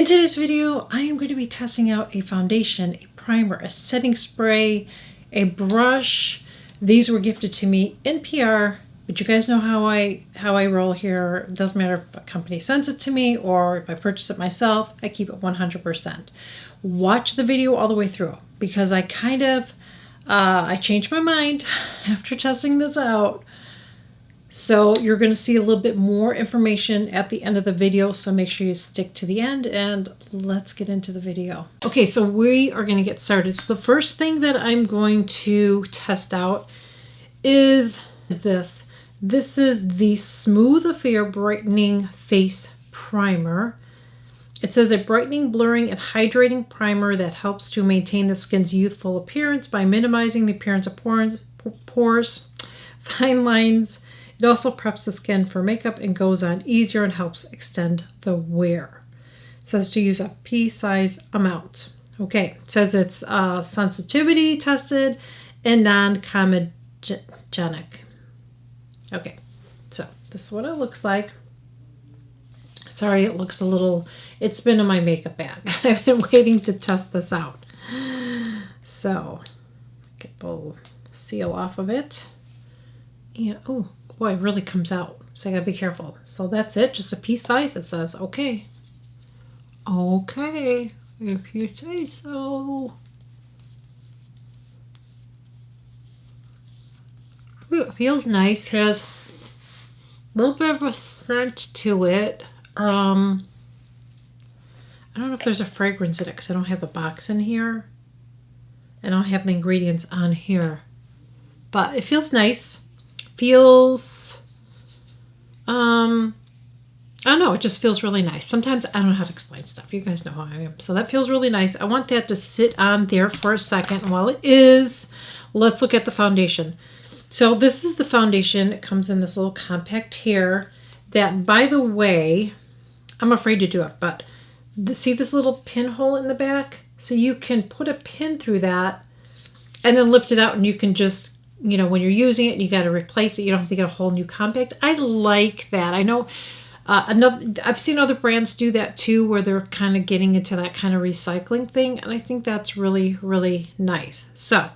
In today's video, I am going to be testing out a foundation, a primer, a setting spray, a brush. These were gifted to me in PR, but you guys know how I roll here. It doesn't matter if a company sends it to me or if I purchase it myself, I keep it 100%. Watch the video all the way through because I I changed my mind after testing this out. So you're going to see a little bit more information at the end of the video. So make sure you stick to the end and let's get into the video. Okay, so we are going to get started. So the first thing that I'm going to test out is this. This is the Smooth Affair Brightening Face Primer. It says a brightening, blurring, and hydrating primer that helps to maintain the skin's youthful appearance by minimizing the appearance of pores, fine lines. It also preps the skin for makeup and goes on easier and helps extend the wear. It says to use a pea-size amount. Okay, it says it's sensitivity tested and non-comedogenic. Okay, so this is what it looks like. Sorry, it looks a little, it's been in my makeup bag. I've been waiting to test this out. So, get the little seal off of it. And, oh, boy, it really comes out. So I gotta be careful. So that's it, just a pea size. It says, okay. Okay, if you say so. Ooh, it feels nice. It has a little bit of a scent to it. I don't know if there's a fragrance in it because I don't have the box in here. I don't have the ingredients on here. But it feels nice. Feels, I don't know, it just feels really nice. Sometimes I don't know how to explain stuff. You guys know how I am. So that feels really nice. I want that to sit on there for a second. And while it is, let's look at the foundation. So this is the foundation. It comes in this little compact here that, by the way, I'm afraid to do it, but see this little pinhole in the back? So you can put a pin through that and then lift it out and you can just, you know, when you're using it and you got to replace it, you don't have to get a whole new compact. I like that. I know I've seen other brands do that too, where they're kind of getting into that kind of recycling thing. And I think that's really, really nice. So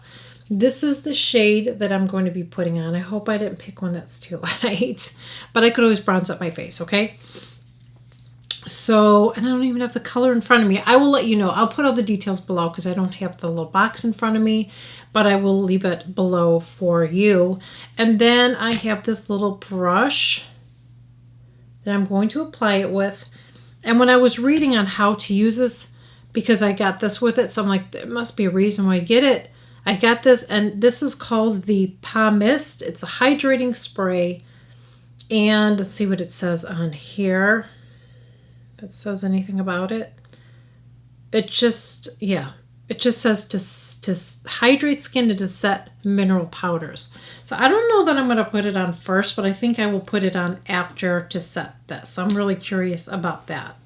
this is the shade that I'm going to be putting on. I hope I didn't pick one that's too light, but I could always bronze up my face. Okay. So, and I don't even have the color in front of me. I will let you know. I'll put all the details below because I don't have the little box in front of me, but I will leave it below for you. And then I have this little brush that I'm going to apply it with. And when I was reading on how to use this, because I got this with it, so I'm like, there must be a reason why I get it. I got this, and this is called the Pommist. It's a hydrating spray. And let's see what it says on here. If it says anything about it. It just, yeah, it just says to hydrate skin and to set mineral powders. So I don't know that I'm going to put it on first, but I think I will put it on after to set this. I'm really curious about that.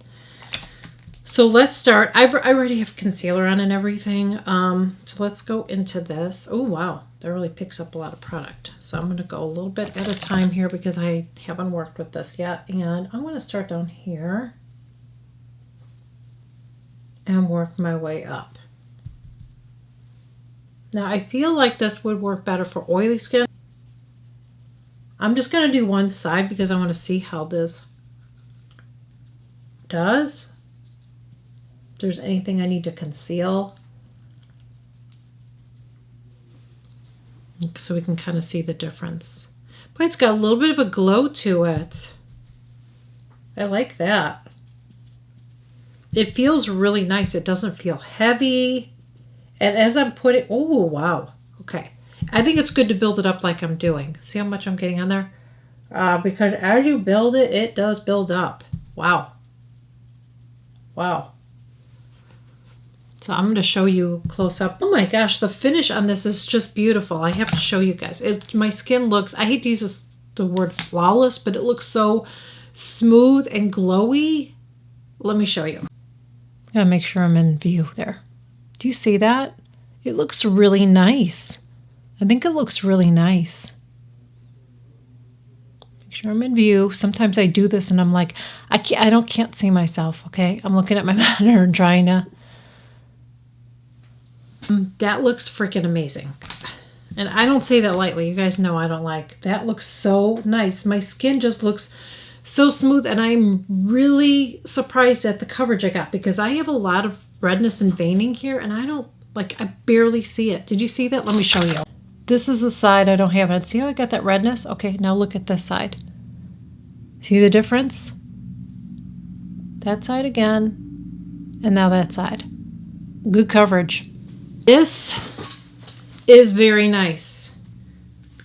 So let's start. I already have concealer on and everything. So let's go into this. Oh, wow. That really picks up a lot of product. So I'm going to go a little bit at a time here because I haven't worked with this yet. And I'm going to start down here and work my way up. Now I feel like this would work better for oily skin. I'm just going to do one side because I want to see how this does. If there's anything I need to conceal. So we can kind of see the difference. But it's got a little bit of a glow to it. I like that. It feels really nice. It doesn't feel heavy. And as I'm putting, oh, wow. Okay. I think it's good to build it up like I'm doing. See how much I'm getting on there? Because as you build it, it does build up. Wow. Wow. So I'm going to show you close up. Oh my gosh, the finish on this is just beautiful. I have to show you guys. My skin looks, I hate to use the word flawless, but it looks so smooth and glowy. Let me show you. Gotta make sure I'm in view there. Do you see that? It looks really nice. I think it looks really nice. Make German view. Sometimes I do this and I'm like, I can't see myself, okay? I'm looking at my monitor and trying to. That looks freaking amazing. And I don't say that lightly. You guys know I don't like. That looks so nice. My skin just looks so smooth, and I'm really surprised at the coverage I got because I have a lot of redness and veining here, and I barely see it. Did you see that? Let me show you. This is the side I don't have it. See how I got that redness? Okay, now look at this side. See the difference? That side again, and now that side. Good coverage. This is very nice.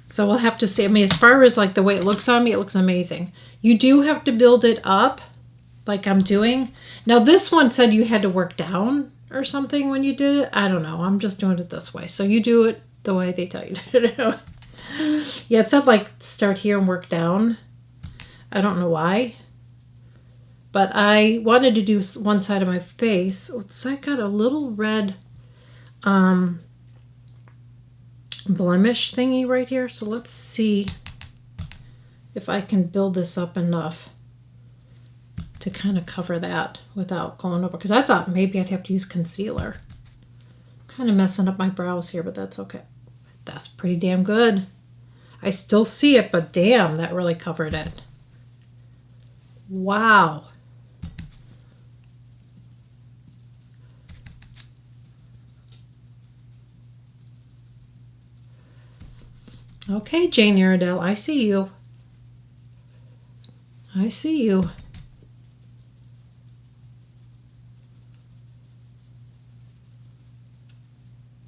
So we'll have to see. I mean, as far as like the way it looks on me, it looks amazing. You do have to build it up like I'm doing. Now this one said you had to work down or something when you did it. I don't know. I'm just doing it this way. So you do it the way they tell you to do it. Yeah, it said like start here and work down. I don't know why. But I wanted to do one side of my face. It's like got a little red blemish thingy right here. So let's see if I can build this up enough to kind of cover that without going over. Because I thought maybe I'd have to use concealer. Kind of messing up my brows here, but that's okay. That's pretty damn good. I still see it, but damn, that really covered it. Wow. Okay, Jane Iredale, I see you. I see you.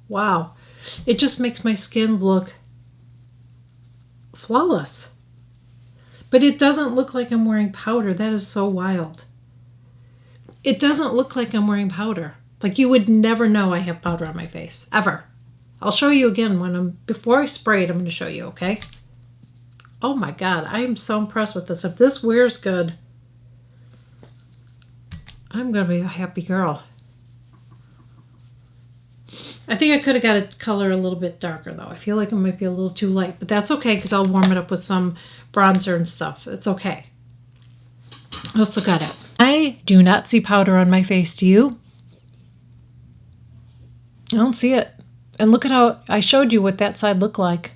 Wow. It just makes my skin look flawless. But it doesn't look like I'm wearing powder. That is so wild. It doesn't look like I'm wearing powder. Like you would never know I have powder on my face. Ever. I'll show you again before I spray it, I'm going to show you, okay? Oh my God, I am so impressed with this. If this wears good, I'm going to be a happy girl. I think I could have got it color a little bit darker though. I feel like it might be a little too light, but that's okay because I'll warm it up with some bronzer and stuff. It's okay. Let's look at it. I do not see powder on my face. Do you? I don't see it. And look at how I showed you what that side looked like.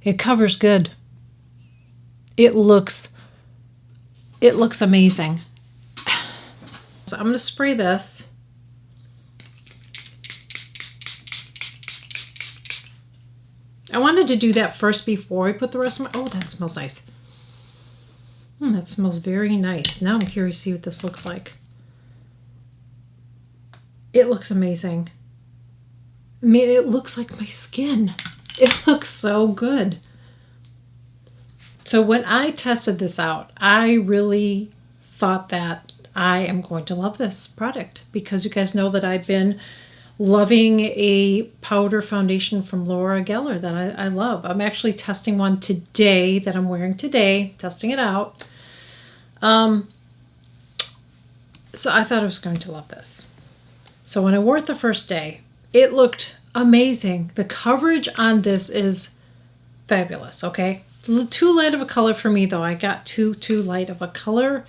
It covers good. It looks amazing. So I'm going to spray this. I wanted to do that first before I put the rest of my... Oh, that smells nice. That smells very nice. Now I'm curious to see what this looks like. It looks amazing. I mean, it looks like my skin. It looks so good. So when I tested this out, I really thought that I am going to love this product because you guys know that I've been loving a powder foundation from Laura Geller that I love. I'm actually testing one today that I'm wearing today, testing it out. So I thought I was going to love this. So when I wore it the first day, it looked amazing. The coverage on this is fabulous, okay? Too light of a color for me though. I got too light of a color,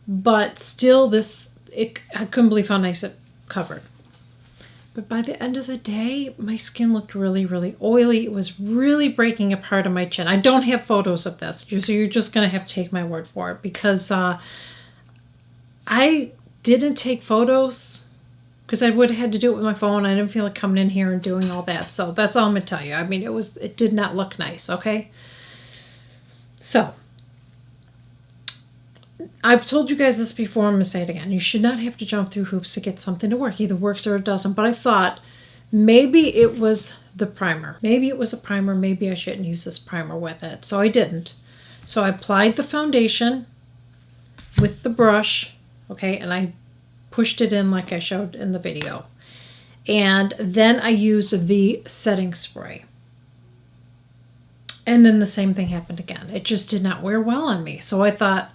but still I couldn't believe how nice it covered. But by the end of the day, my skin looked really, really oily. It was really breaking a part of my chin. I don't have photos of this, so you're just going to have to take my word for it because I didn't take photos because I would have had to do it with my phone. I didn't feel like coming in here and doing all that. So that's all I'm going to tell you. I mean, it did not look nice, okay? So I've told you guys this before, I'm going to say it again. You should not have to jump through hoops to get something to work. Either works or it doesn't. But I thought maybe it was the primer. Maybe it was a primer. Maybe I shouldn't use this primer with it. So I didn't. So I applied the foundation with the brush, okay, and I pushed it in like I showed in the video. And then I used the setting spray. And then the same thing happened again. It just did not wear well on me. So I thought,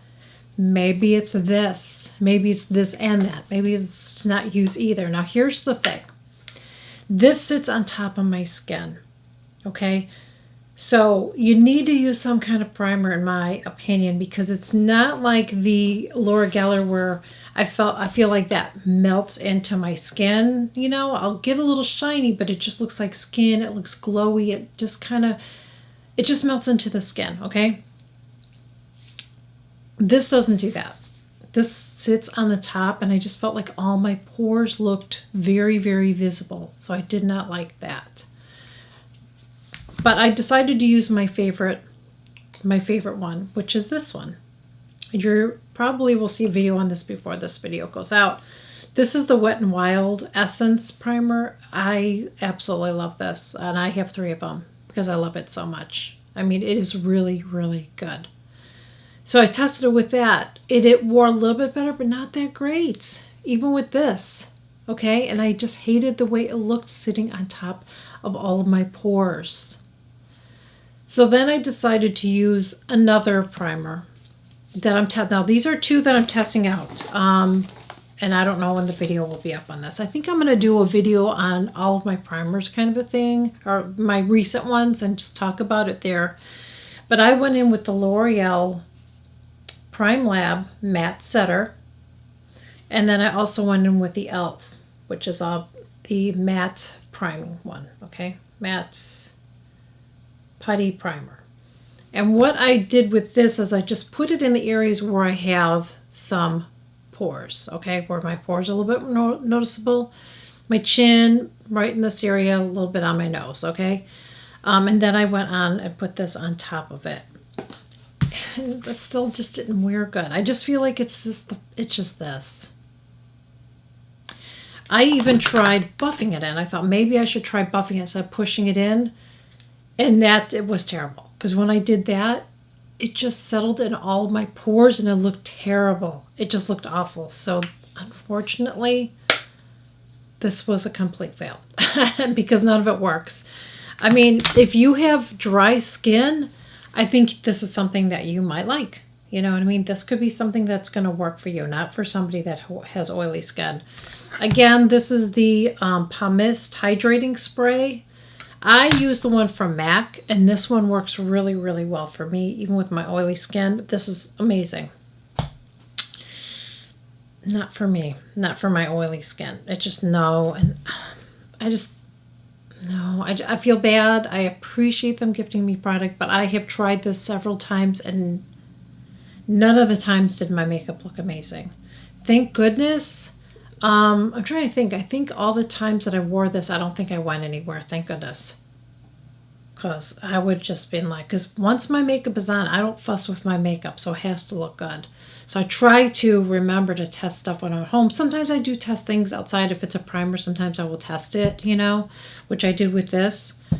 maybe it's this. Maybe it's this and that. Maybe it's not use either. Now here's the thing. This sits on top of my skin. Okay? So you need to use some kind of primer, in my opinion, because it's not like the Laura Geller where I feel like that melts into my skin. You know, I'll get a little shiny, but it just looks like skin. It looks glowy. It just melts into the skin. Okay. This doesn't do that. This sits on the top, and I just felt like all my pores looked very, very visible. So I did not like that. But I decided to use my favorite one, which is this one. You probably will see a video on this before this video goes out. This is the Wet n Wild Essence Primer. I absolutely love this, and I have 3 of them because I love it so much. I mean, it is really, really good. So I tested it with that. It wore a little bit better, but not that great, even with this. Okay, and I just hated the way it looked sitting on top of all of my pores. So then I decided to use another primer that I'm testing. Now these are 2 that I'm testing out. And I don't know when the video will be up on this. I think I'm going to do a video on all of my primers kind of a thing, or my recent ones, and just talk about it there. But I went in with the L'Oreal Prime Lab Matte Setter. And then I also went in with the e.l.f., which is the matte priming one. Okay, matte putty primer. And what I did with this is I just put it in the areas where I have some pores, okay, where my pores are a little bit more noticeable. My chin, right in this area, a little bit on my nose, okay? And then I went on and put this on top of it. And this still just didn't wear good. I just feel like it's just this. I even tried buffing it in. I thought maybe I should try buffing it instead of pushing it in. And it was terrible. Because when I did that, it just settled in all of my pores and it looked terrible. It just looked awful. So unfortunately, this was a complete fail because none of it works. I mean, if you have dry skin, I think this is something that you might like. You know what I mean? This could be something that's going to work for you, not for somebody that has oily skin. Again, this is the Pommist Hydrating Spray. I use the one from MAC, and this one works really, really well for me, even with my oily skin. This is amazing. Not for me. Not for my oily skin. It just, no. And I feel bad. I appreciate them gifting me product, but I have tried this several times, and none of the times did my makeup look amazing. Thank goodness. I'm trying to think. I think all the times that I wore this, I don't think I went anywhere. Thank goodness. Because I would just been like, because once my makeup is on, I don't fuss with my makeup, so it has to look good. So I try to remember to test stuff when I'm at home. Sometimes I do test things outside. If it's a primer, sometimes I will test it, you know, which I did with this. I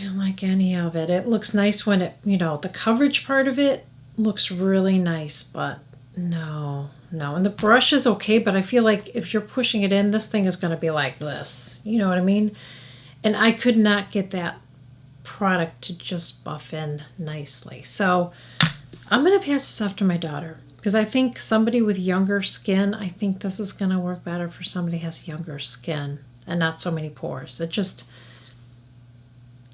don't like any of it. It looks nice when it, you know, the coverage part of it looks really nice, but no. And the brush is okay, but I feel like if you're pushing it in, this thing is going to be like this. You know what I mean? And I could not get that product to just buff in nicely. So I'm going to pass this off to my daughter because I think somebody with younger skin, I think this is going to work better for somebody who has younger skin and not so many pores. It just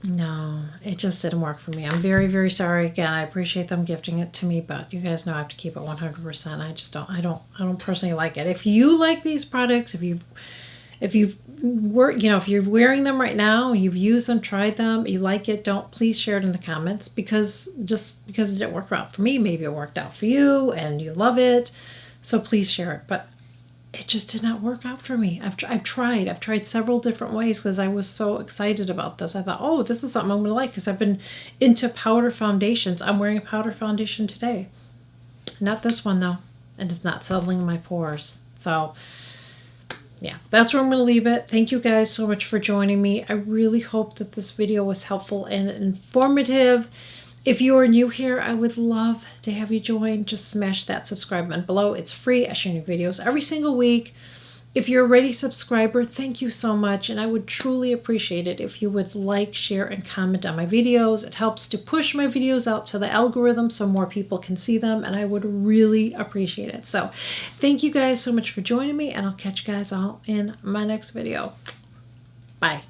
didn't work for me. I'm very, very sorry. Again, I appreciate them gifting it to me, but you guys know I have to keep it 100%. I don't personally like it. If you like these products, if you're wearing them right now, you've used them, tried them, you like it, please share it in the comments because it didn't work out for me, maybe it worked out for you and you love it. So please share it. But it just did not work out for me. I've tried several different ways because I was so excited about this. I thought, oh, this is something I'm going to like because I've been into powder foundations. I'm wearing a powder foundation today. Not this one though. And it's not settling in my pores. So yeah, that's where I'm going to leave it. Thank you guys so much for joining me. I really hope that this video was helpful and informative. If you are new here, I would love to have you join. Just smash that subscribe button below. It's free. I share new videos every single week. If you're a ready subscriber, thank you so much. And I would truly appreciate it if you would like, share, and comment on my videos. It helps to push my videos out to the algorithm so more people can see them. And I would really appreciate it. So thank you guys so much for joining me. And I'll catch you guys all in my next video. Bye.